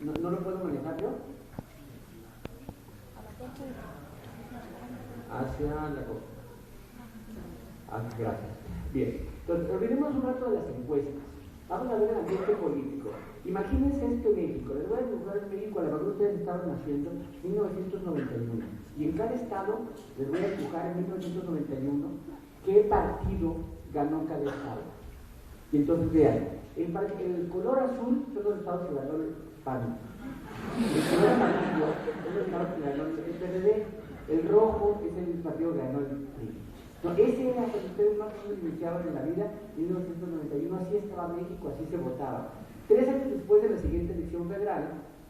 ¿No lo puedo manejar yo? Hacia la costa. Gracias. Bien, entonces olvidemos un rato de las encuestas. Vamos a ver el ambiente político. Imagínense esto en México. Les voy a dibujar en México, a la mejor ustedes estaban naciendo en 1991. Y en cada estado les voy a dibujar en 1991 qué partido ganó cada estado. Y entonces vean, el color azul son los estados que ganó el PAN. El color amarillo es los estados que ganó el PRD. El rojo es el partido que ganó el PRI. No, ese era cuando ustedes más o menos iniciaban en la vida, en 1991, así estaba México, así se votaba. 3 años después de la siguiente elección federal,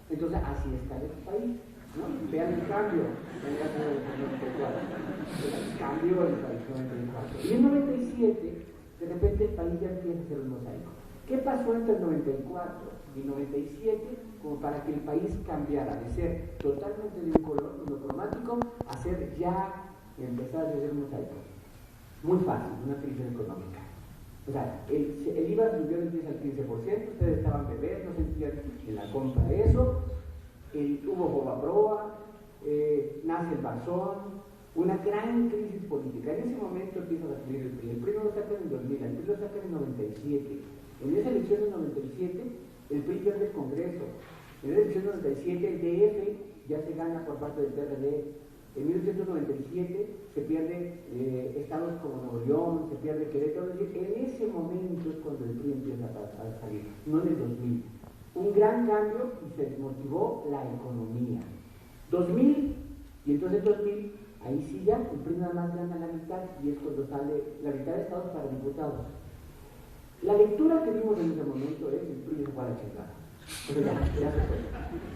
entonces así está el país, ¿no? Vean el cambio, el cambio en el país 94. Y en 97, de repente el país ya empieza a ser un mosaico. ¿Qué pasó entre el 94 y 97 como para que el país cambiara de ser totalmente de un color monocromático a ser ya empezar a ser un mosaico? Muy fácil, una crisis económica. O sea, el IVA subió del 10 al 15%, ustedes estaban bebés, no sentían en la compra de eso, hubo Fobaproa, nace el Barzón, una gran crisis política. En ese momento empieza a salir el PRI. El PRI no lo sacan en 2000, el PRI lo sacan en 97. En esa elección del 97, el PRI pierde el Congreso. En esa elección del 97, el DF ya se gana por parte del PRD. En 1997 se pierde estados como Nuevo León, se pierde Querétaro. En ese momento es cuando el PRI empieza a salir, no en el 2000. Un gran cambio y se desmotivó la economía. 2000, y entonces en 2000, ahí sí ya, el PRI nada más gana la mitad y es cuando sale la mitad de estados para diputados. La lectura que vimos en ese momento es el PRI se fue a la chingada. Ya se fue.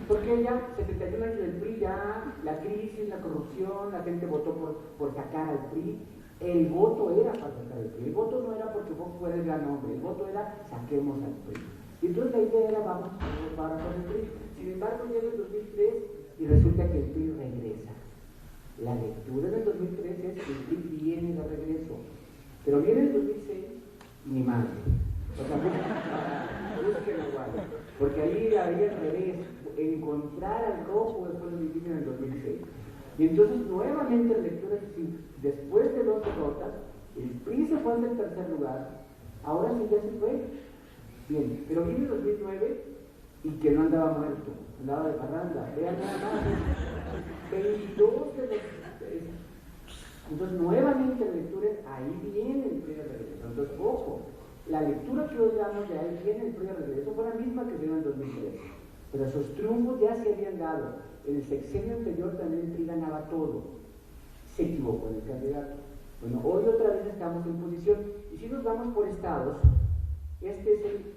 Porque ya, 71 años del PRI, ya la crisis, la corrupción, la gente votó por sacar al PRI. El voto era para sacar al PRI. El voto no era porque Fox fuera el gran hombre, el voto era saquemos al PRI. Y entonces la idea era vamos para el PRI. Sin embargo, llega el 2003 y resulta que el PRI regresa. La lectura del 2003 es que el PRI viene de regreso. Pero viene el 2006 y ni madre. O sea, búsquenlo igual. Porque ahí había al revés, encontrar al rojo después de vivir en el 2006. Y entonces nuevamente la lectura es así, después de 2 derrotas, el PRI se fue al tercer lugar, ahora sí ya se fue. Bien, pero viene el 2009 y que no andaba muerto, andaba de parranda, vean nada más, 22 de los... Entonces nuevamente la lectura es, ahí viene el PRI de regreso. Entonces, ojo, la lectura que hoy damos de ahí viene el PRI de regreso fue la misma que se dio en 2003, pero esos triunfos ya se habían dado. En el sexenio anterior también el PRI ganaba todo, se equivocó en el candidato. Bueno, hoy otra vez estamos en posición, y si nos vamos por estados, este es el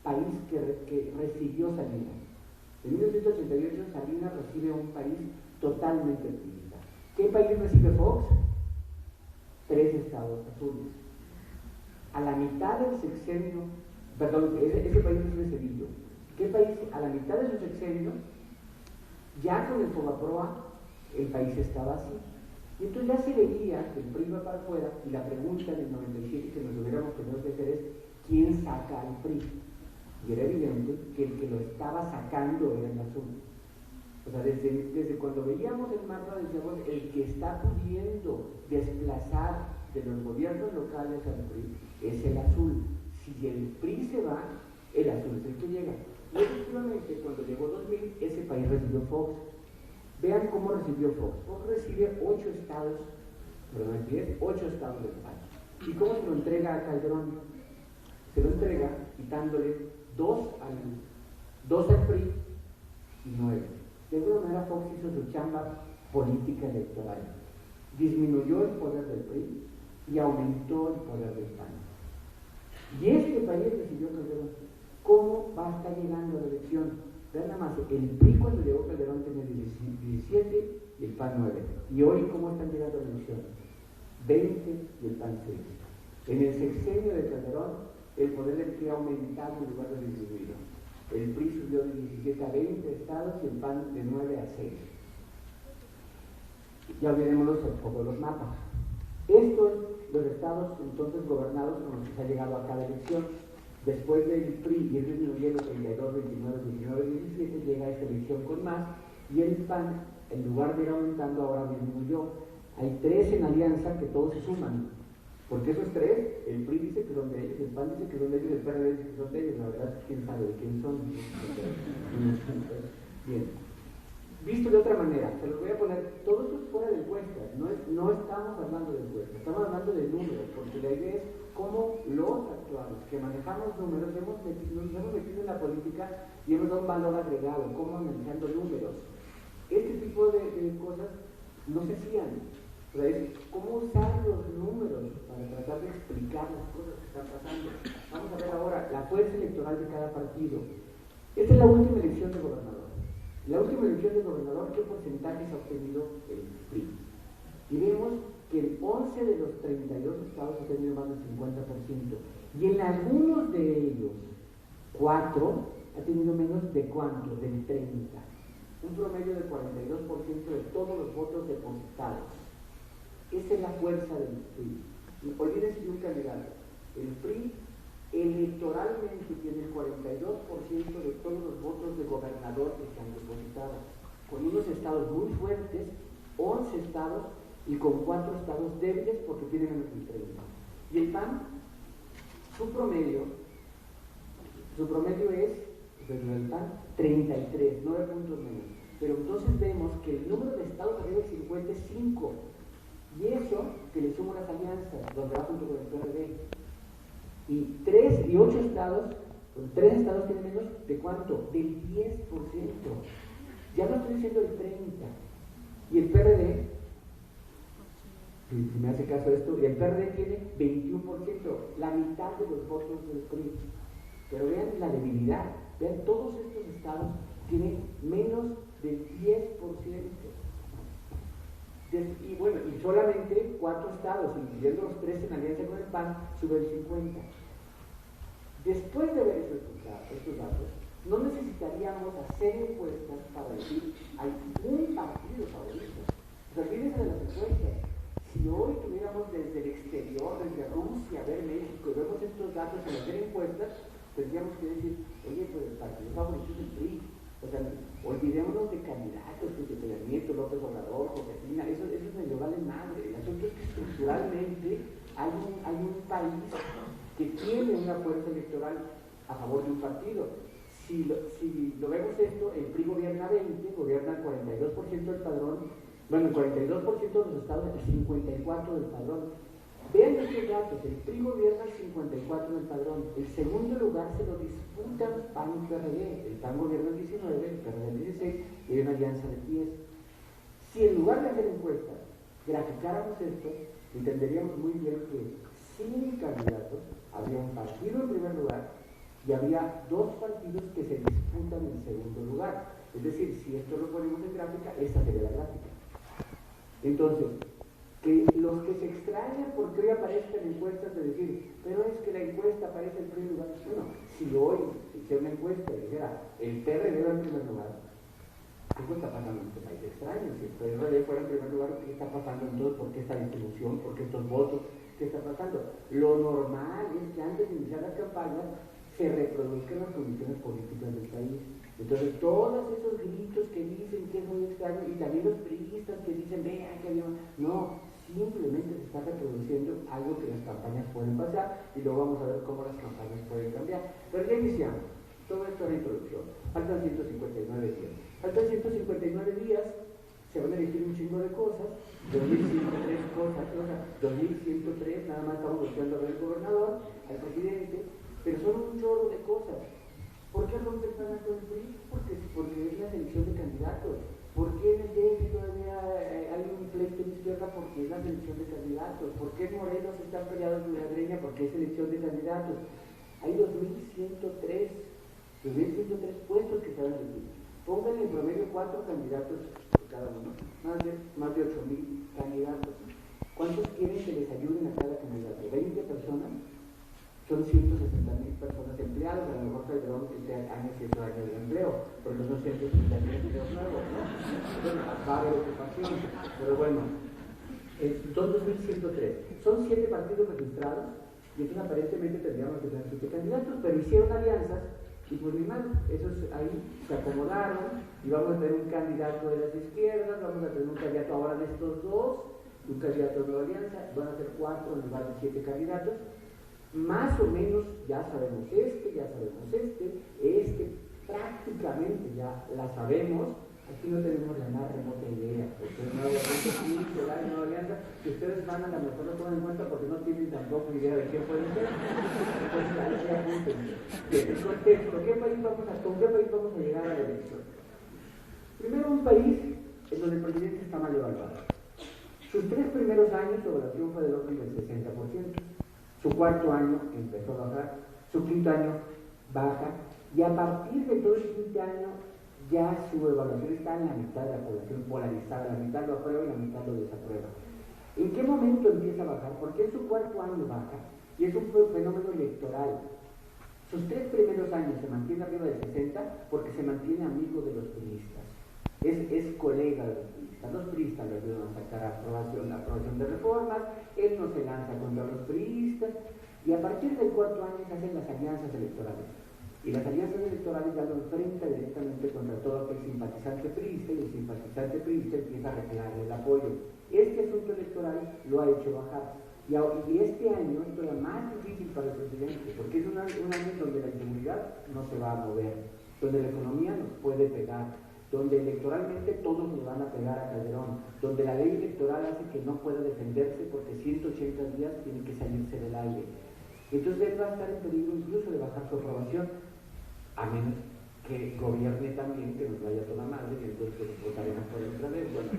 país que recibió Salinas. En 1988 Salinas recibe un país totalmente priista. ¿Qué país recibe Fox? 3 estados azules. A la mitad del sexenio, perdón, ese país recibe Cedillo. ¿Qué país? A la mitad de su sexenio, ya con el Fobaproa, el país estaba así. Y entonces ya se veía que el PRI va para afuera, y la pregunta en el 97 que nos hubiéramos tenido que hacer es, ¿quién saca al PRI? Y era evidente que el que lo estaba sacando era el azul. O sea, desde cuando veíamos el mapa decíamos, el que está pudiendo desplazar de los gobiernos locales al PRI es el azul. Si el PRI se va, el azul es el que llega. Y efectivamente, cuando llegó 2000, ese país recibió Fox. Vean cómo recibió Fox. Fox recibe 8 estados, perdón, 10, 8 estados del país. ¿Y cómo se lo entrega a Calderón? Se lo entrega quitándole 2 al PRI y 9. De alguna manera Fox hizo su chamba política electoral. Disminuyó el poder del PRI y aumentó el poder del PAN. Y este país recibió Calderón. ¿Cómo va a estar llegando a la elección? Vean nada más, el PRI cuando llegó Calderón tenía 17 y el PAN 9. Y hoy, ¿cómo están llegando a la elección? 20 y el PAN 6. En el sexenio de Calderón, el poder del PRI ha aumentado en lugar de disminuido. El PRI subió de 17 a 20 estados y el PAN de 9 a 6. Ya olvidémonos un poco los mapas. Estos, los estados entonces gobernados con los que se ha llegado a cada elección. Después del PRI ir disminuyendo 32, 29, 19, 17, llega esta elección con más, y el PAN, en lugar de ir aumentando, ahora disminuyó. Hay 3 en alianza que todos se suman. Porque esos 3, el PRI dice que son de ellos, el PAN dice que son de ellos, el PRD dice que son de ellos. La verdad es que quién sabe de quién son. Bien. Visto de otra manera, se los voy a poner, todo esto es fuera de encuestas, no estamos hablando de encuestas, estamos hablando de números, porque la idea es cómo los actuales que manejamos números nos hemos metido en la política y hemos dado un valor agregado, cómo analizando números. Este tipo de cosas no se hacían. O sea, es cómo usar los números para tratar de explicar las cosas que están pasando. Vamos a ver ahora la fuerza electoral de cada partido. Esta es la última elección de gobernador. La última elección de gobernador, ¿qué porcentajes ha obtenido el PRI? Y vemos que en 11 de los 32 estados ha tenido más del 50%. Y en algunos de ellos, 4 ha tenido menos de ¿cuánto? Del 30%. Un promedio del 42% de todos los votos depositados. Esa es la fuerza del PRI. Olvídense de un candidato. El PRI electoralmente tiene el 42% de todos los votos de gobernador que se han depositado, con unos estados muy fuertes, 11 estados, y con 4 estados débiles porque tienen menos del 30. Y el PAN, su promedio es, desde el PAN, 33, 9 puntos menos. Pero entonces vemos que el número de estados arriba del 50 es 5. Y eso que le sumo las alianzas, donde va junto con el PRD. Y 3 y 8 estados, 3 estados tienen menos de ¿cuánto? Del 10%. Ya no estoy diciendo el 30%. Y el PRD, si me hace caso esto, el PRD tiene 21%, la mitad de los votos del PRI. Pero vean la debilidad, vean, todos estos estados tienen menos del 10%. Y bueno, y solamente 4 estados, incluyendo los 3 en alianza con el PAN, suben el 50%. Después de ver estos datos, no necesitaríamos hacer encuestas para decir hay un partido favorito. O sea, olvídense de las encuestas. Si hoy tuviéramos desde el exterior, desde Rusia, ver México y vemos estos datos en hacer encuestas, tendríamos que decir, oye, pues el partido favorito es el PRI. O sea, olvidémonos de candidatos, de Peña Nieto, López Obrador, Josefina, eso medio vale madre. El asunto es que estructuralmente hay un país que tiene una fuerza electoral a favor de un partido. Si lo vemos esto, el PRI gobierna 20, gobierna el 42% del padrón, bueno, el 42% de los estados, el 54% del padrón. Vean estos datos, el PRI gobierna el 54% del padrón, el segundo lugar se lo disputan PAN y PRD, el PAN gobierna el 19%, el PRD el 16%, y hay una alianza de 10%. Si en lugar de hacer encuestas, graficáramos esto, entenderíamos muy bien que sin candidatos habría un partido en primer lugar y habría 2 partidos que se disputan en segundo lugar. Es decir, si esto lo ponemos en gráfica, esta sería la gráfica. Entonces, que los que se extrañan por qué hoy aparezcan encuestas de decir, pero es que la encuesta aparece en primer lugar. Bueno, si hoy hiciera una encuesta y dijera, el PRD va en primer lugar, algo está pasando en este país extraño. Si el PRD fuera en primer lugar, ¿qué está pasando entonces? ¿Por qué esta distribución? ¿Por qué estos votos? ¿Qué está pasando? Lo normal es que antes de iniciar las campañas se reproduzcan las condiciones políticas del país. Entonces, todos esos gritos que dicen que es muy extraño, y también los priistas que dicen, vean que había... No, simplemente se está reproduciendo algo que las campañas pueden pasar, y luego vamos a ver cómo las campañas pueden cambiar. Pero ya iniciamos. Todo esto es la introducción. Faltan 159 días. Faltan 159 días, se van a elegir un chingo de cosas, 2103 cosas, o sea, 2103, nada más estamos buscando a ver al gobernador, al presidente, pero son un chorro de cosas. ¿Por qué rompe el plan con el PRI? Porque es la selección de candidatos. ¿Por qué en el DF todavía hay un pleito en izquierda? Porque es la selección de candidatos. ¿Por qué en Morelos están peleados con la greña? Porque es selección de candidatos. Hay 2.103 puestos que se van a elegir. Pónganle en promedio 4 candidatos por cada uno. Más de 8.000 candidatos. ¿Cuántos quieren que les ayuden a cada candidato? ¿20 personas? Son 160.000 personas empleadas, a lo mejor Calderón este año es 100 años de empleo, pero no son 160.000 empleos nuevos, ¿no? Bueno, va a haber ocupación, pero bueno, son 2.103. Son 7 partidos registrados, y entonces aparentemente tendríamos que tener 7 candidatos, pero hicieron alianzas y pues ni mal, esos ahí se acomodaron y vamos a tener un candidato de las izquierdas, vamos a tener un candidato ahora de estos dos, un candidato de Nueva Alianza, van a ser 4 en lugar de 7 candidatos, más o menos ya sabemos este prácticamente ya la sabemos. Aquí no tenemos la más remota idea, porque Nueva Alianza, que ustedes van a lo mejor lo toman en cuenta porque no tienen tampoco idea de qué pueden ser. Entonces ahí se apunten. El contexto, ¿con qué país vamos a llegar a la elección? Primero, un país en donde el presidente está mal evaluado. Sus 3 primeros años su evaluación fue del orden del 60%, su 4º año empezó a bajar, su 5º año baja, y a partir de todo el 5º año ya su evaluación está en la mitad de la población polarizada, la mitad lo aprueba y la mitad lo desaprueba. ¿En qué momento empieza a bajar? Porque en su 4º año baja, y es un fenómeno electoral. Sus 3 primeros años se mantiene arriba del 60 porque se mantiene amigo de los priistas, es colega de los priistas. Los priistas le ayudan a sacar la aprobación de reformas, él no se lanza contra los priistas, y a partir del 4º año se hacen las alianzas electorales. Y las alianzas electorales ya lo enfrenta directamente contra todo aquel simpatizante priista, y el simpatizante priista empieza a retirar el apoyo. Este asunto electoral lo ha hecho bajar. Y este año es todavía más difícil para el presidente, porque es un año donde la inseguridad no se va a mover, donde la economía nos puede pegar, donde electoralmente todos nos van a pegar a Calderón, donde la ley electoral hace que no pueda defenderse porque 180 días tiene que salirse del aire. Entonces él va a estar en peligro incluso de bajar su aprobación, a menos que gobierne también, que nos vaya a toda madre, y entonces votaremos por él otra vez. Bueno,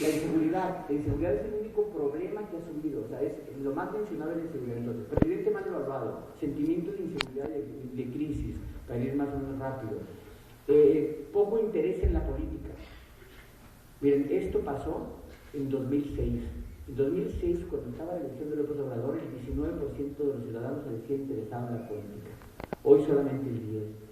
la inseguridad es el único problema que ha subido, o sea, es lo más mencionado en la inseguridad. Entonces, presidente mal evaluado, sentimiento de inseguridad y de crisis, para ir más o menos rápido. Poco interés en la política. Miren, esto pasó en 2006. En 2006, cuando estaba la elección de López Obrador, el 19% de los ciudadanos se decía interesado en la política. Hoy solamente el 10%.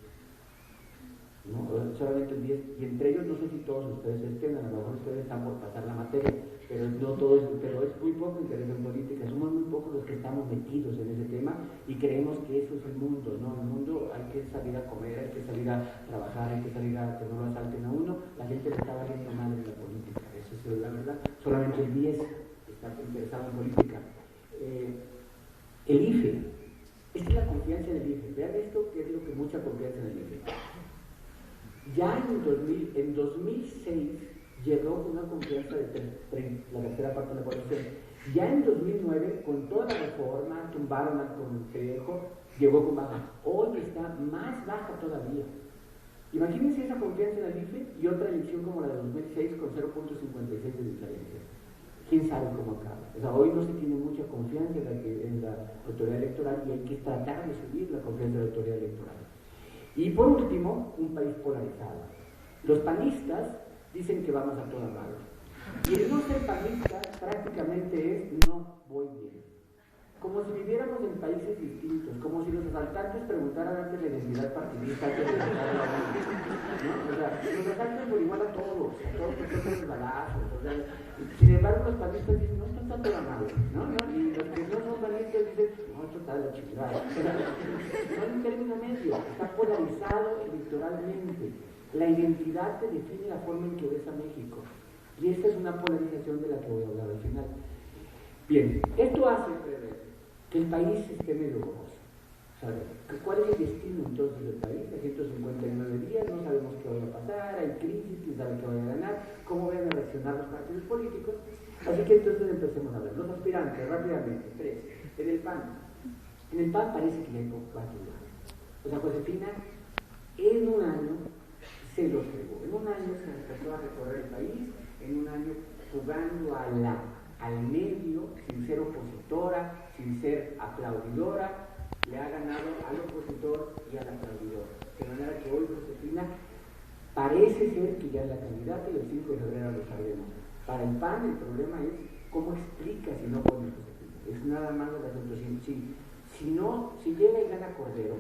¿No? Solamente el 10%, y entre ellos no sé si todos ustedes estén, a lo mejor ustedes están por pasar la materia, pero no todos, pero es muy poco interés en política, somos muy pocos los que estamos metidos en ese tema y creemos que eso es el mundo, ¿no? El mundo hay que salir a comer, hay que salir a trabajar, hay que salir a que no lo asalten a uno, la gente le está valiendo mal en la política, eso es la verdad, solamente el 10% está interesado en política. El IFE, esta es la confianza en el IFE, vean esto que es lo que mucha confianza en el IFE. Ya en 2006 llegó una confianza de la tercera parte de la población. Ya en 2009, con toda la reforma, tumbaron al consejo, llegó con baja. Hoy está más baja todavía. Imagínense esa confianza en el IFE y otra elección como la de 2006 con 0.56 de diferencia. ¿Quién sabe cómo acaba? O sea, hoy no se tiene mucha confianza en la autoridad electoral y hay que tratar de subir la confianza de la autoridad electoral. Y por último, un país polarizado. Los panistas dicen que vamos a toda madre. Y el no ser panista prácticamente es no voy bien. Como si viviéramos en países distintos, como si los asaltantes preguntaran antes de la identidad partidista, antes de ¿no? O sea, los asaltan por igual a todos los balazos. O sea, sin embargo, los panistas dicen, no, esto está toda madre, ¿no? Y los que no son panistas dicen, no, esto está de la chingada. O sea, no hay un término medio, está polarizado electoralmente. La identidad te define la forma en que ves a México. Y esta es una polarización de la que voy a hablar al final. Bien, esto hace que el país esté medio gozoso. ¿Cuál es el destino entonces del país? A 159 días, no sabemos qué vaya a pasar, hay crisis, quién sabe qué vaya a ganar, cómo van a reaccionar los partidos políticos. Así que entonces empecemos a ver. Los aspirantes, rápidamente, 3. En el PAN. En el PAN parece que ya hay cuatro lugares. O sea, Josefina, en un año se los fregó. En un año se empezó a recorrer el país, en un año jugando al medio, sin ser opositora, sin ser aplaudidora, le ha ganado al opositor y al aplaudidor. De manera que hoy Josefina parece ser que ya es la candidata y el 5 de febrero lo sabremos. Para el PAN el problema es cómo explica si no pone Josefina. Es nada más el asunto. Si llega y gana Cordero,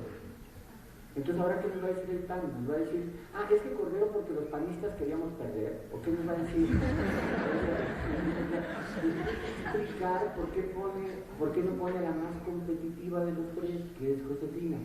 Entonces, ¿ahora qué nos va a decir el PAN? Nos va a decir, es que Cordero porque los panistas queríamos perder. ¿O qué nos va a decir? Explicar por qué no pone a la más competitiva de los tres, que es Josefina.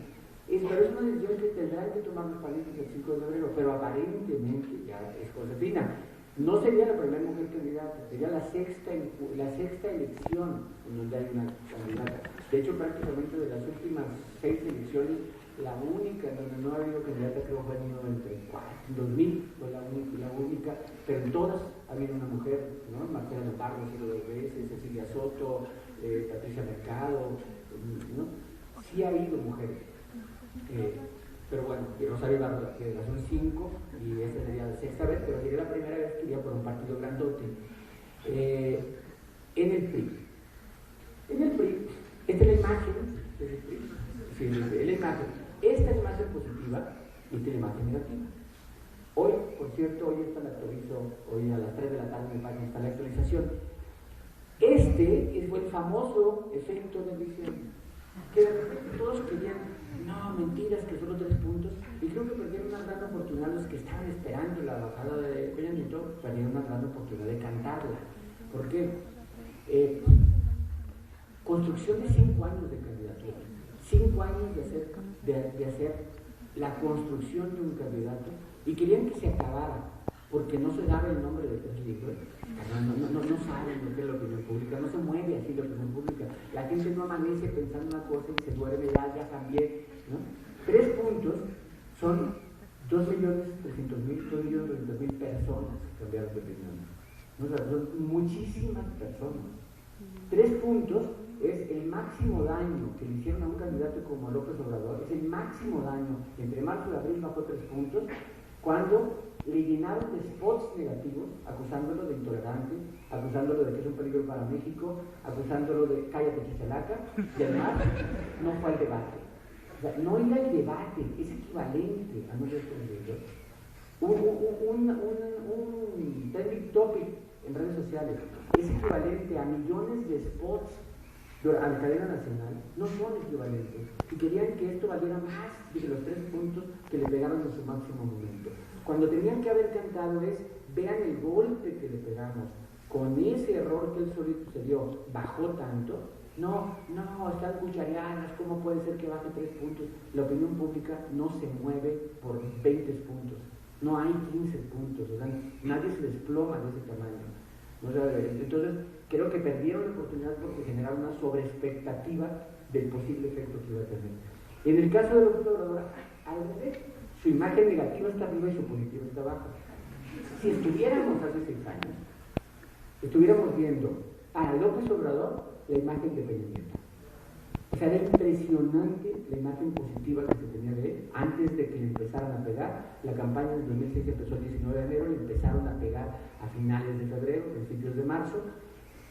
Pero es una decisión que tendrán que tomar los panistas el 5 de febrero, pero aparentemente ya es Josefina. No sería la primera mujer candidata, sería la sexta elección en donde hay una candidata. De hecho, prácticamente de las últimas 6 elecciones, la única en donde no ha habido candidata creo fue en 2000 fue la única, pero en todas ha habido una mujer, ¿no? Marcela Navarro ha sido 2 veces, Cecilia Soto, Patricia Mercado, ¿no? Sí ha habido mujeres. Pero bueno, Rosario Ibarra, que son 5 y esta sería la 6ª vez, pero sería la primera vez que iría por un partido grandote. En el PRI, esta es la imagen del PRI. Sí, la imagen. Esta es la imagen positiva y esta es la imagen negativa. Hoy, por cierto, hoy está la actualización, hoy a las 3 de la tarde en mi página está la actualización. Este es el famoso efecto de diciembre, que de repente todos querían, no, mentiras, que solo 3 puntos, y creo que perdieron una gran oportunidad los que estaban esperando la bajada de Peña Nieto, perdieron una gran oportunidad de cantarla. ¿Por qué? Construcción de 5 años de candidatura, 5 años de hacer la construcción de un candidato, y querían que se acabara, porque no se daba el nombre de 3 libros. No saben lo que es la opinión pública, no se mueve así la opinión pública. La gente no amanece pensando una cosa y se duerme, ya cambié, ¿no? 3 puntos son 2.300.000 personas que cambiaron de opinión. ¿No? O sea, son muchísimas personas. 3 puntos es el máximo daño que le hicieron a un candidato como López Obrador, es el máximo daño. Entre marzo y abril bajó 3 puntos, cuando le llenaron de spots negativos, acusándolo de intolerante, acusándolo de que es un peligro para México, acusándolo de cállate Chichalaca, y además no fue al debate. O sea, no ir al debate es equivalente a no ser candidato. Un trending topic en redes sociales es equivalente a millones de spots a la cadena nacional, no son equivalentes, y querían que esto valiera más de los 3 puntos que le pegaron en su máximo momento. Cuando tenían que haber cantado es, vean el golpe que le pegamos, con ese error que él solito se dio, bajó tanto. No, están cuchareadas, ¿cómo puede ser que baje 3 puntos? La opinión pública no se mueve por 20 puntos, no hay 15 puntos, o sea, nadie se desploma de ese tamaño. O sea, entonces, creo que perdieron la oportunidad porque generaron una sobreexpectativa del posible efecto que iba a tener. En el caso de López Obrador, al revés, su imagen negativa está arriba y su positiva está abajo. Si estuviéramos hace 6 años, estuviéramos viendo a López Obrador la imagen de Peña Nieto. O sea, era impresionante la imagen positiva que se tenía de él antes de que le empezaran a pegar. La campaña del 2006 empezó el 19 de enero, le empezaron a pegar a finales de febrero, principios de marzo,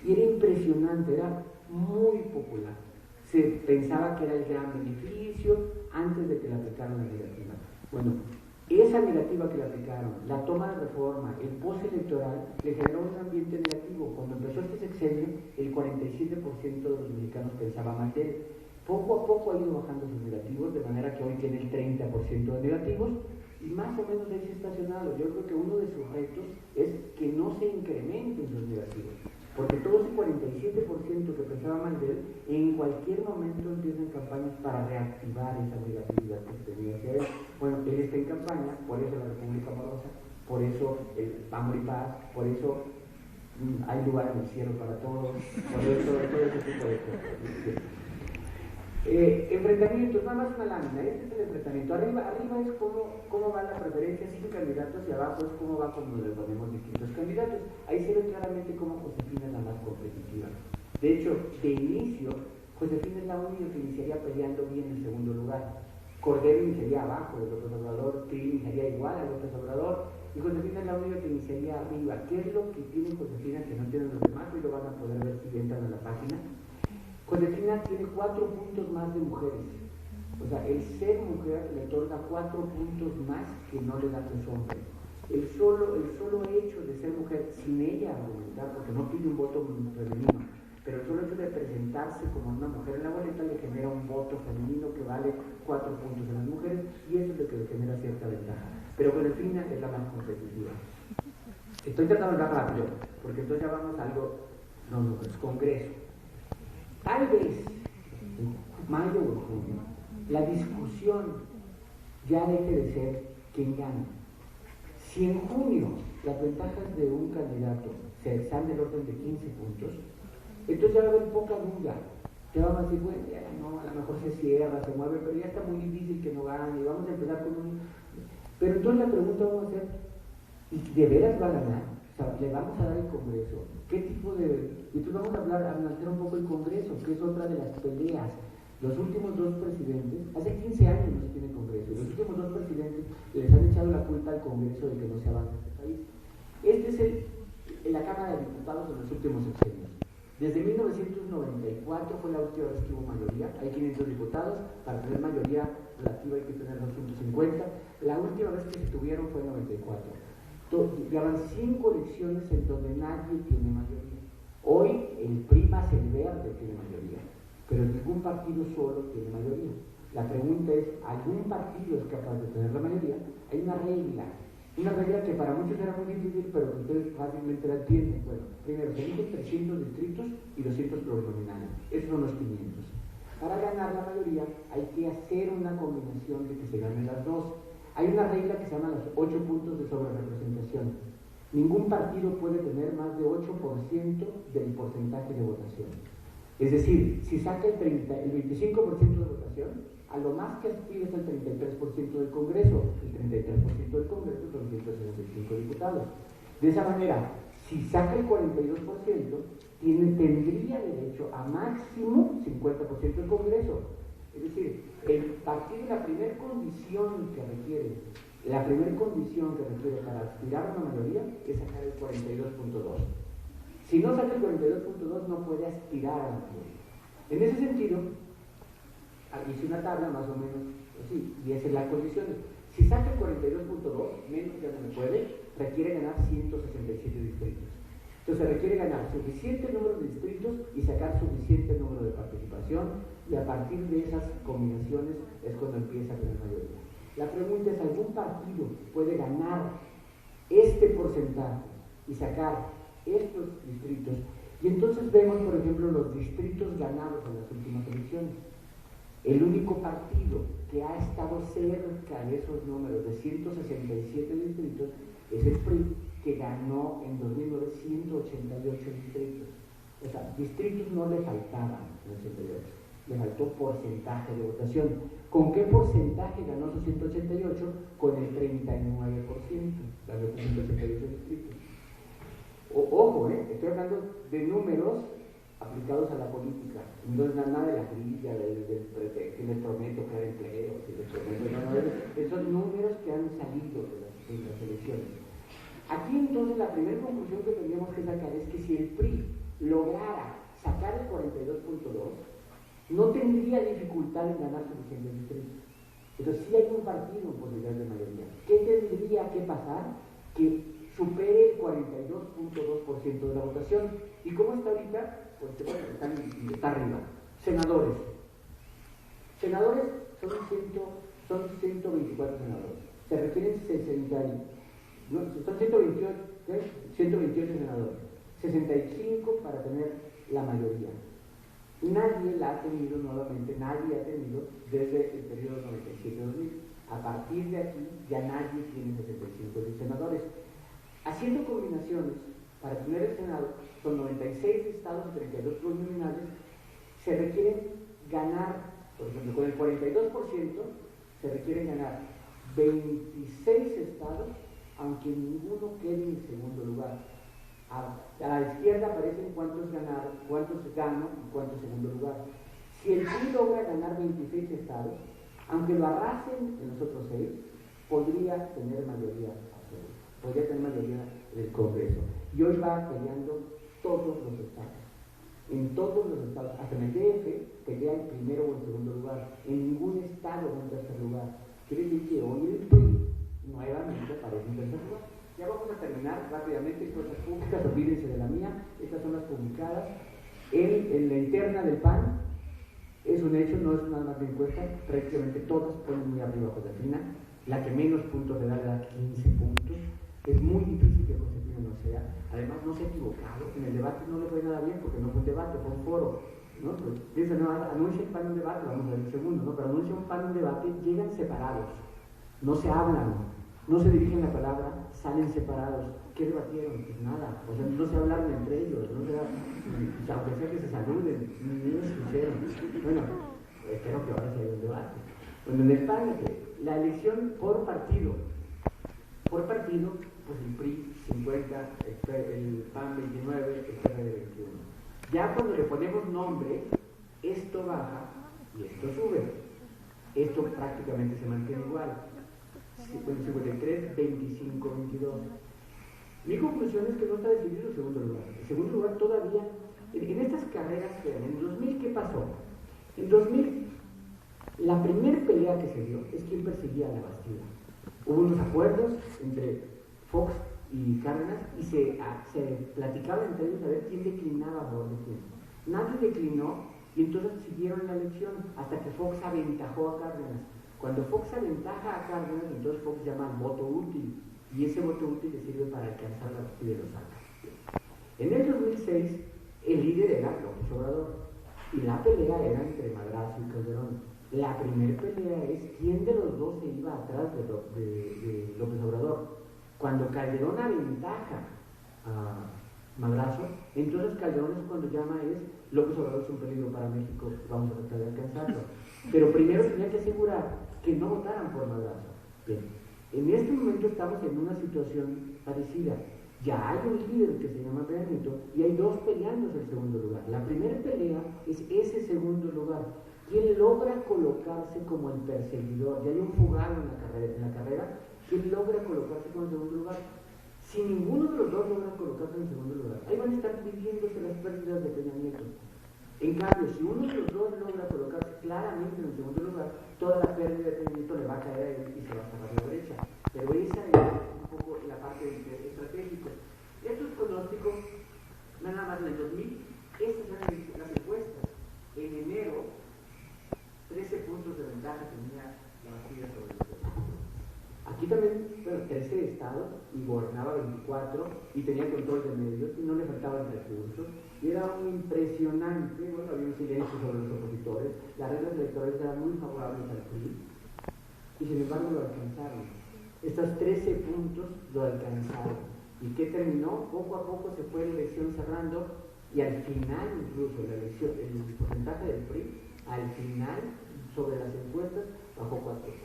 y era impresionante, era muy popular. Se pensaba que era el gran beneficio antes de que le aplicaran la negativa. Bueno, esa negativa que le aplicaron, la toma de reforma, el postelectoral, le generó un ambiente negativo. Cuando empezó este sexenio, el 47% de los mexicanos pensaba mal de él. Poco a poco ha ido bajando sus negativos, de manera que hoy tiene el 30% de negativos, y más o menos ahí se ha estacionado. Yo creo que uno de sus retos es que no se incrementen sus negativos, porque todo ese 47% que pensaba mal de él, en cualquier momento empiezan campañas para reactivar esa negatividad que se tenía hacia él. Bueno, él está en campaña, por eso la República Amorosa, por eso el Amor y Paz, por eso hay lugar en el cielo para todos, por eso todo ese tipo de cosas. Enfrentamientos, nada más una lámina, este es el enfrentamiento. Arriba es cómo va la preferencia sin candidatos, y abajo es cómo va cuando le ponemos distintos candidatos. Ahí se ve claramente cómo Josefina es la más competitiva. De hecho, de inicio, Josefina es la única que iniciaría peleando bien en segundo lugar. Cordero iniciaría abajo de López Obrador, Tri iniciaría igual a López Obrador, y Josefina es la única que iniciaría arriba. ¿Qué es lo que tiene Josefina que no tienen los demás? Y lo van a poder ver si entran a la página. Josefina tiene 4 puntos más de mujeres. O sea, el ser mujer le otorga 4 puntos más que no le dan los hombres. El solo hecho de ser mujer, sin ella argumentar, porque no pide un voto femenino, pero el solo hecho de presentarse como una mujer en la boleta le genera un voto femenino que vale 4 puntos en las mujeres, y eso es lo que le genera cierta ventaja. Pero Josefina es la más competitiva. Estoy tratando de hablar rápido, porque entonces ya vamos a algo, no, es Congreso. Tal vez, en mayo o junio, la discusión ya deje de ser quién gana. Si en junio las ventajas de un candidato se están del orden de 15 puntos, entonces ya va a haber poca duda. Ya vamos a decir, bueno, ya no, a lo mejor se cierra, se mueve, pero ya está muy difícil que no gane, y vamos a empezar con un... Pero entonces la pregunta vamos a hacer, ¿y de veras va a ganar? O sea, ¿le vamos a dar el Congreso? ¿Qué tipo de...? Y entonces vamos a analizar un poco el Congreso, que es otra de las peleas. Los últimos dos presidentes, hace 15 años no se tiene Congreso, y los últimos dos presidentes les han echado la culpa al Congreso de que no se avanza en este país. Este es la Cámara de Diputados en los últimos sexenios. Desde 1994 fue la última vez que hubo mayoría, hay 500 diputados, para tener mayoría relativa hay que tener 250, la última vez que se tuvieron fue en 94. Llevan 5 elecciones en donde nadie tiene mayoría. Hoy el PRI más el Verde tiene mayoría, pero ningún partido solo tiene mayoría. La pregunta es, ¿algún partido es capaz de tener la mayoría? Hay una regla que para muchos era muy difícil, pero que ustedes fácilmente la entienden. Bueno, primero, se eligen 300 distritos y 200 plurinominales, esos son los 500. Para ganar la mayoría hay que hacer una combinación de que se ganen las dos. Hay una regla que se llama los 8 puntos de sobrerepresentación. Ningún partido puede tener más de 8% del porcentaje de votación. Es decir, si saca el 25% de votación, a lo más que aspira es el 33% del Congreso. El 33% del Congreso son 165 diputados. De esa manera, si saca el 42%, tendría derecho a máximo 50% del Congreso. Es decir, el partido, la primera condición que requiere para aspirar a una mayoría es sacar el 42.2. Si no saca el 42.2, no puede aspirar a la mayoría. En ese sentido, hice una tabla más o menos así, y esa es la condición. Si saca el 42.2, menos ya no se puede, requiere ganar 167 distritos. Entonces requiere ganar suficiente número de distritos y sacar suficiente número de participación, y a partir de esas combinaciones es cuando empieza a tener mayoría. La pregunta es, ¿algún partido puede ganar este porcentaje y sacar estos distritos? Y entonces vemos, por ejemplo, los distritos ganados en las últimas elecciones. El único partido que ha estado cerca de esos números de 167 distritos es el PRI, que ganó en 2009 188 distritos. O sea, distritos no le faltaban en el 88, le faltó porcentaje de votación. ¿Con qué porcentaje ganó esos 188? Con el 39%, ganó 188 distritos. Ojo, estoy hablando de números aplicados a la política, no es nada de la grilla, del que les prometo crear empleos, esos números que han salido de las elecciones. Aquí entonces la primera conclusión que tendríamos que sacar es que si el PRI lograra sacar el 42.2, no tendría dificultad en ganar suficientes distritos. Entonces sí hay un partido en posibilidad de mayoría. ¿Qué tendría que pasar? Que supere el 42.2% de la votación. ¿Y cómo está ahorita? Pues está arriba. Senadores. Senadores son 124 senadores. Se requieren 60, no, son 128 senadores. 65 para tener la mayoría. Nadie la ha tenido nuevamente, nadie ha tenido desde el periodo 97-2000. A partir de aquí ya nadie tiene 65 senadores. Haciendo combinaciones para tener el Senado, son 96 estados y 32 plurinominales, se requieren ganar, por ejemplo, con el 42%, se requieren ganar 26 estados, aunque ninguno quede en segundo lugar. A la izquierda aparecen cuántos ganaron, cuántos ganó y cuántos segundo lugar. Si el PRI logra ganar 26 estados, aunque lo arrasen en los otros 6, podría tener mayoría absoluta, podría tener mayoría del Congreso. Y hoy va peleando todos los estados. En todos los estados, hasta en el DF, pelea el primero o el segundo lugar. En ningún estado en tercer lugar. Quiere decir que hoy el PRI nuevamente aparece en tercer lugar. Ya vamos a terminar rápidamente. Cosas públicas, olvídense de la mía. Estas son las publicadas. En la interna del PAN es un hecho, no es nada más de encuesta, prácticamente todas ponen muy arriba a Josefina, la que menos puntos le da 15 puntos, es muy difícil que Josefina no sea, además no se ha equivocado, en el debate no le fue nada bien porque no fue un debate, fue un foro, ¿no? Pues, dice, no, anuncia el PAN un debate, vamos a ver el segundo, ¿no? Pero anuncia un PAN un debate, llegan separados, no se hablan, no se dirigen la palabra, salen separados. ¿Qué debatieron? Pues nada, o sea, no se hablaron entre ellos, no se aunque sea que se saluden, ni se escucharon. Bueno, espero que ahora se haya un debate. Bueno, en España, la elección por partido, pues el PRI 50, el PAN 29, el PRD 21. Ya cuando le ponemos nombre, esto baja y esto sube. Esto prácticamente se mantiene igual. 53, 25, 22. Mi conclusión es que no está decidido el segundo lugar. El segundo lugar todavía, en estas carreras que en el 2000, ¿qué pasó? En 2000, la primera pelea que se dio es quién perseguía a la Bastida. Hubo unos acuerdos entre Fox y Cárdenas y se platicaba entre ellos a ver quién declinaba a favor de quién. Nadie declinó y entonces siguieron la elección hasta que Fox aventajó a Cárdenas. Cuando Fox aventaja a Cárdenas, entonces Fox llama al voto útil, y ese voto útil le sirve para alcanzar la Bastida y lo saca. En el 2006, el líder era López Obrador, y la pelea era entre Madrazo y Calderón. La primera pelea es quién de los dos se iba atrás de López Obrador. Cuando Calderón aventaja a Madrazo, entonces Calderón es cuando llama López Obrador es un peligro para México, vamos a tratar de alcanzarlo. Pero primero tenía que asegurar que no votaran por Madrazo. Bien, en este momento estamos en una situación parecida. Ya hay un líder que se llama Peña Nieto y hay dos peleándose el segundo lugar. La primera pelea es ese segundo lugar. ¿Quién logra colocarse como el perseguidor? Ya hay un fugado en la carrera. ¿Quién logra colocarse como el segundo lugar? Si ninguno de los dos logra colocarse en el segundo lugar, ahí van a estar dividiéndose las pérdidas de Peña Nieto. En cambio, si uno de los dos logra colocarse claramente en el segundo lugar, toda la pérdida de Peña Nieto le va a caer a él y se va a cerrar la brecha. Pero esa es un poco la parte estratégica. Estos pronósticos, nada más en el 2000, estas eran las encuestas. En enero, 13 puntos de ventaja tenía la Bastida sobre los demás. Aquí también, bueno, 13 estados y gobernaba 24 y tenía control de medios y no le faltaban recursos. Y era un impresionante, bueno, había un silencio sobre los opositores, las reglas electorales eran muy favorables al PRI y sin embargo lo alcanzaron. Estos 13 puntos lo alcanzaron. ¿Y qué terminó? Poco a poco se fue la elección cerrando y al final incluso la elección, el porcentaje del PRI, al final sobre las encuestas bajó 4 puntos.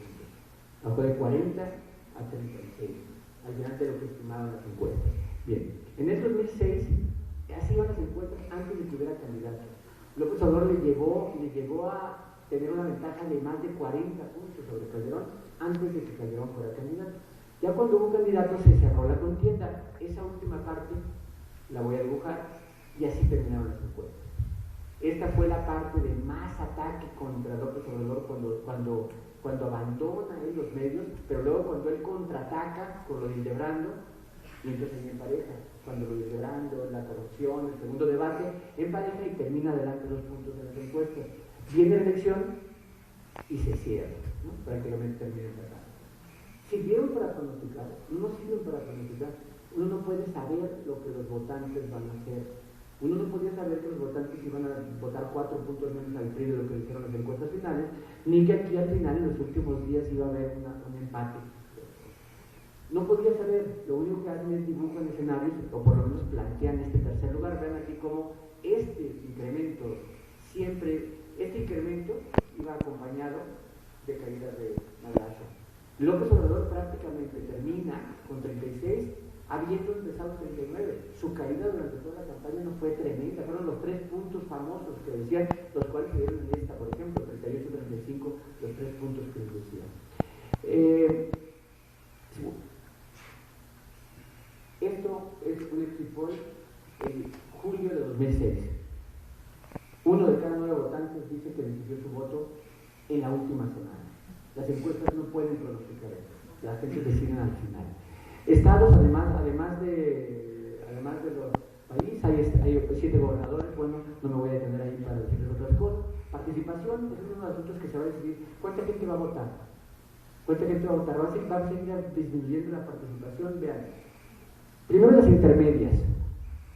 Bajó de 40 a 36, al final de lo que estimaban las encuestas. Bien, en el 2006, así iban las encuestas antes de que hubiera candidatos. López Obrador le llegó a tener una ventaja de más de 40 puntos sobre Calderón antes de que Calderón fuera candidato. Ya cuando hubo candidato se cerró la contienda. Esa última parte la voy a dibujar y así terminaron las encuestas. Esta fue la parte de más ataque contra López Obrador cuando abandona él los medios, pero luego cuando él contraataca con lo de Hildebrando, y entonces en pareja, cuando lo de Hildebrando, la corrupción, el segundo debate, en pareja y termina adelante 2 puntos de las encuestas. Viene la elección y se cierra, ¿no? Prácticamente termina empatado. ¿Sirvieron para pronosticar? No sirven para pronosticar. Uno no puede saber lo que los votantes van a hacer. Uno no podía saber que los votantes iban a votar 4 puntos menos al PRI de lo que dijeron las encuestas finales, ni que aquí al final en los últimos días iba a haber un empate. No podía saber, lo único que hacen es dibujan escenarios, o por lo menos plantean este tercer lugar. Vean aquí cómo este incremento iba acompañado de caídas de Madrazo. López Obrador prácticamente termina con 36, habiendo empezado 39. Su caída durante toda la campaña no fue tremenda, fueron los 3 puntos famosos que decían, los cuales se dieron en esta, por ejemplo, 38-35, los 3 puntos que les decía. Esto es un exit poll en julio de 2006. Uno de cada 9 votantes dice que decidió su voto en la última semana. Las encuestas no pueden pronosticar esto, la gente decide al final. Estados, además de los país, hay 7 gobernadores, bueno, no me voy a detener ahí para decirles otras cosas. Participación es uno de los asuntos que se va a decidir. ¿Cuánta gente va a votar? ¿Cuánta gente va a votar? Va a seguir disminuyendo la participación. Vean, primero las intermedias,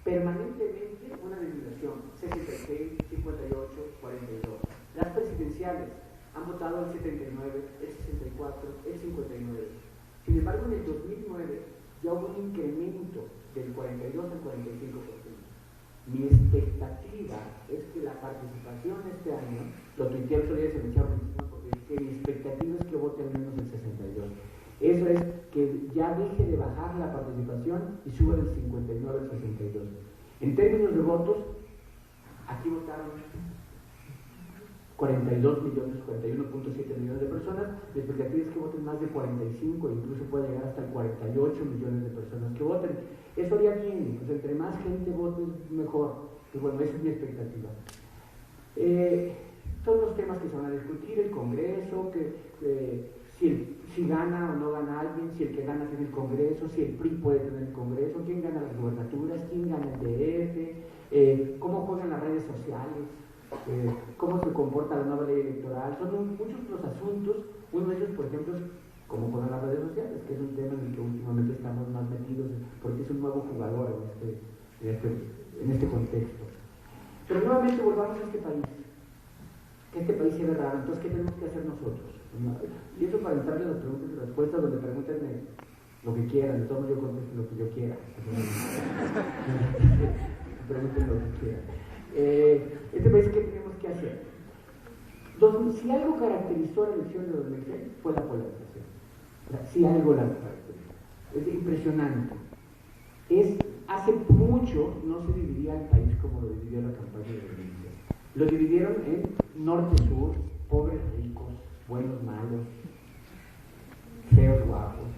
permanentemente una disminución, 66, 58, 42. Las presidenciales han votado el 79, el 64, el 59. Sin embargo, en el 2009 ya hubo un incremento del 42 al 45%. Mi expectativa es que la participación este año, lo tuiteé el otro día, se me echaron encima porque que mi expectativa es que vote al menos el 62. Eso es que ya deje de bajar la participación y suba del 59 al 62. En términos de votos, aquí votaron 42 millones, 41.7 millones de personas. La expectativa es que voten más de 45, incluso puede llegar hasta el 48 millones de personas que voten. Eso haría bien, pues entre más gente vote mejor. Pues bueno, esa es mi expectativa. Son los temas que se van a discutir, el Congreso, si gana o no gana alguien, si el que gana tiene el Congreso, si el PRI puede tener el Congreso, quién gana las gubernaturas, quién gana el DF, cómo juegan las redes sociales, cómo se comporta la nueva ley electoral. Son muchos los asuntos. Uno de ellos, por ejemplo, es cómo juegan las redes sociales, que es un tema en el que últimamente estamos más metidos porque es un nuevo jugador en este contexto. Pero nuevamente volvamos a este país. Que este país se ve raro. Entonces, ¿qué tenemos que hacer nosotros? Y eso para entrarle a las preguntas y respuestas, donde pregúntenme lo que quieran, de todo modo yo contesto lo que yo quiera. Pregúntenme lo que quieran. Este país, ¿qué tenemos que hacer? Si algo caracterizó la elección de 2006 fue la polarización. O sea, si algo la caracterizó. Es impresionante. Hace mucho no se dividía el país como lo dividió la campaña de 2006. Lo dividieron en norte-sur, pobres, ricos, buenos, malos, feos, guapos.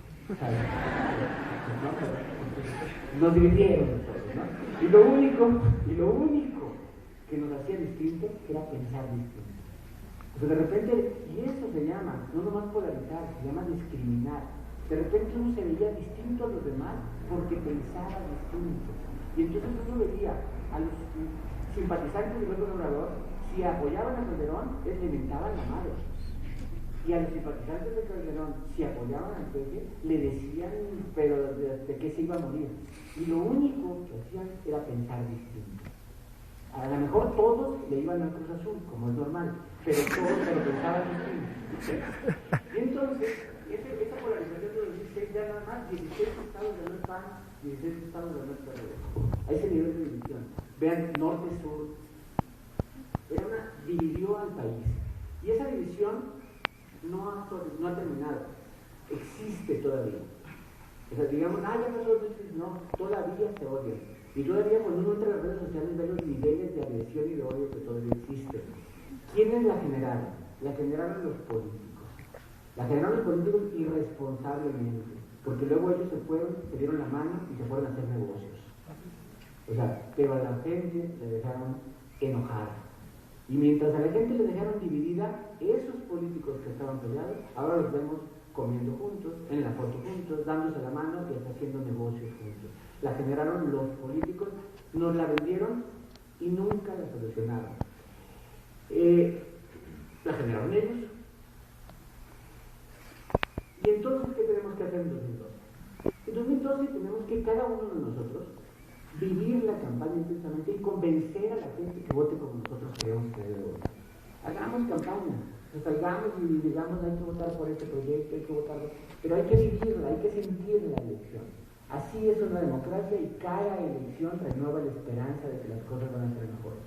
Nos dividieron todos, ¿no? Y lo único que nos hacía distintos era pensar distinto. O sea, de repente, y eso se llama, no nomás polarizar, se llama discriminar. De repente uno se veía distinto a los demás porque pensaba distinto. Y entonces uno veía a los simpatizantes de López Obrador, si apoyaban a Calderón, le mentaban la madre. Y a los simpatizantes de Calderón, si apoyaban al PG, le decían, pero de qué se iba a morir. Y lo único que hacían era pensar distinto. A lo mejor todos le iban al Cruz Azul, como es normal, pero todos pensaban distinto. Y entonces, esa polarización de 2016 ya nada más, 16 estados de no PAN, 16 estados de no PRD. A ese nivel de división. Vean, norte-sur. Dividió al país. Y esa división no ha terminado. Existe todavía. O sea, digamos, ya pasó, no, todavía se odian. Y todavía cuando uno entra en las redes sociales ve los niveles de agresión y de odio que todavía existen. ¿Quiénes la generaron? La generaron los políticos. La generaron los políticos irresponsablemente. Porque luego ellos se dieron la mano y se fueron a hacer negocios. O sea, pero a la gente le dejaron enojada. Y mientras a la gente le dejaron dividida, esos políticos que estaban peleados, ahora los vemos comiendo juntos, en la foto juntos, dándose la mano y hasta haciendo negocios juntos. La generaron los políticos, nos la vendieron y nunca la solucionaron. La generaron ellos. Y entonces, ¿qué tenemos que hacer en 2012? En 2012 tenemos que cada uno de nosotros vivir la campaña intensamente y convencer a la gente que vote como nosotros creemos que debe votar. Hagamos campaña, salgamos y digamos hay que votar por este proyecto, hay que votar, pero hay que vivirla, hay que sentir la elección. Así es una democracia y cada elección renueva la esperanza de que las cosas van a ser mejores.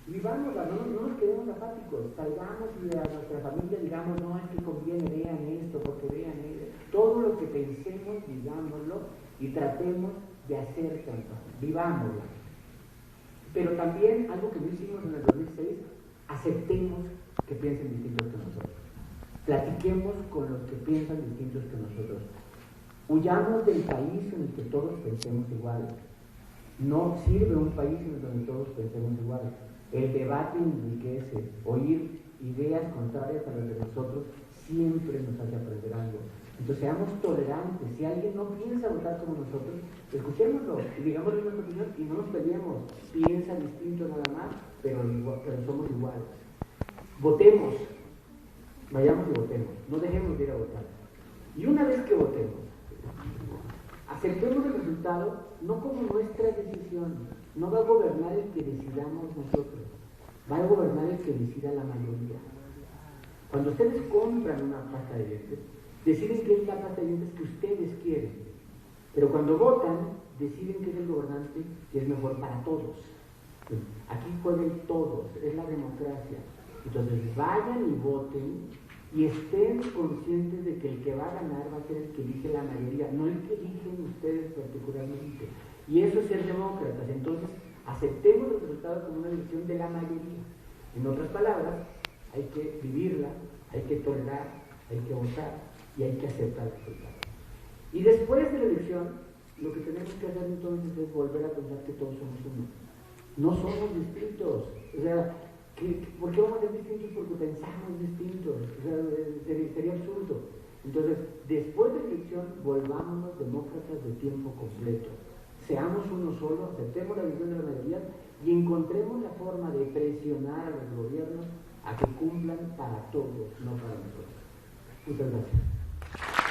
Vivámosla, no nos quedemos apáticos, salgamos y a nuestra familia digamos, no, es que conviene, vean esto, porque vean esto. Todo lo que pensemos, digámoslo y tratemos de hacer campaña, vivámosla. Pero también, algo que no hicimos en el 2006, aceptemos que piensen distintos que nosotros. Platiquemos con los que piensan distintos que nosotros. Huyamos del país en el que todos pensemos igual. No sirve un país en el donde todos pensemos igual. El debate enriquece. Oír ideas contrarias a las de nosotros siempre nos hace aprender algo. Entonces seamos tolerantes. Si alguien no piensa votar como nosotros, escuchémoslo y digámosle nuestra opinión y no nos peleemos. Piensa distinto nada más, pero somos iguales. Votemos, vayamos y votemos, no dejemos de ir a votar. Y una vez que votemos, aceptemos el resultado no como nuestra decisión. No va a gobernar el que decidamos nosotros, va a gobernar el que decida la mayoría. Cuando ustedes compran una pasta de dientes, deciden que es la pasta de dientes que ustedes quieren, pero cuando votan, deciden que es el gobernante que es mejor para todos. Aquí juegan todos, es la democracia. Entonces vayan y voten y estén conscientes de que el que va a ganar va a ser el que elige la mayoría, no el que eligen ustedes particularmente. Y eso es ser demócratas. Entonces aceptemos los resultados como una elección de la mayoría. En otras palabras, hay que vivirla, hay que tolerar, hay que votar y hay que aceptar el resultado. Y después de la elección, lo que tenemos que hacer entonces es volver a pensar que todos somos uno. No somos distintos. O sea, ¿por qué vamos a ser distintos? Porque pensamos distintos. O sea, sería absurdo. Entonces, después de la elección, volvámonos demócratas de tiempo completo. Seamos uno solo, aceptemos la visión de la mayoría y encontremos la forma de presionar a los gobiernos a que cumplan para todos, no para nosotros. Muchas gracias.